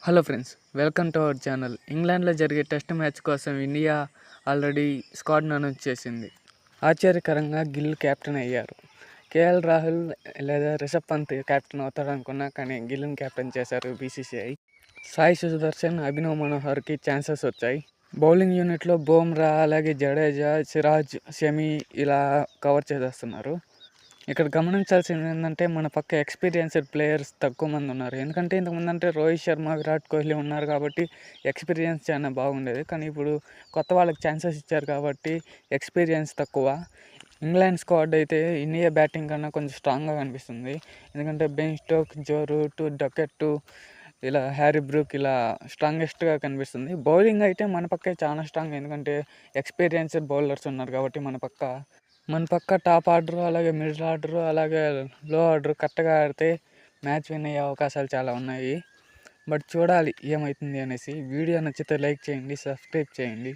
Hello friends, welcome to our channel. ఇంగ్లాండ్లో జరిగే test match కోసం ఇండియా ఆల్రెడీ స్క్వాడ్ను అనౌన్స్ చేసింది. ఆశ్చర్యకరంగా గిల్ కెప్టెన్ అయ్యారు. కేఎల్ రాహుల్ లేదా రిషబ్ పంత్ కెప్టెన్ అవుతాడనుకున్నా, కానీ గిల్ని కెప్టెన్ చేశారు బీసీసీఐ. సాయి సుదర్శన్, అభినవ్ మనోహర్కి ఛాన్సెస్ వచ్చాయి. బౌలింగ్ యూనిట్లో బుమ్రా, అలాగే జడేజా, సిరాజ్, షమి ఇలా కవర్ చేసేస్తున్నారు. ఇక్కడ గమనించాల్సింది ఏంటంటే, మన పక్క ఎక్స్పీరియన్స్డ్ ప్లేయర్స్ తక్కువ మంది ఉన్నారు. ఎందుకంటే ఇంతకుముందు అంటే రోహిత్ శర్మ, విరాట్ కోహ్లీ ఉన్నారు కాబట్టి ఎక్స్పీరియన్స్ చాలా బాగుండేది. కానీ ఇప్పుడు కొత్త వాళ్ళకి ఛాన్సెస్ ఇచ్చారు కాబట్టి ఎక్స్పీరియన్స్ తక్కువ. ఇంగ్లాండ్ స్క్వాడ్ అయితే ఇండియా బ్యాటింగ్ కన్నా కొంచెం స్ట్రాంగ్గా కనిపిస్తుంది. ఎందుకంటే Ben Stoke, Joe Root, Duckett, ఇలా హ్యారీ బ్రూక్ ఇలా స్ట్రాంగెస్ట్గా కనిపిస్తుంది. బౌలింగ్ అయితే మన పక్కే చాలా స్ట్రాంగ్, ఎందుకంటే ఎక్స్పీరియన్స్డ్ బౌలర్స్ ఉన్నారు కాబట్టి మన పక్క టాప్ ఆర్డర్, అలాగే మిడిల్ ఆర్డర్, అలాగే లో ఆర్డర్ కరెక్ట్గా ఆడితే మ్యాచ్ విన్ అయ్యే అవకాశాలు చాలా ఉన్నాయి. బట్ చూడాలి ఏమవుతుంది అనేసి. వీడియో నచ్చితే లైక్ చేయండి, సబ్స్క్రైబ్ చేయండి.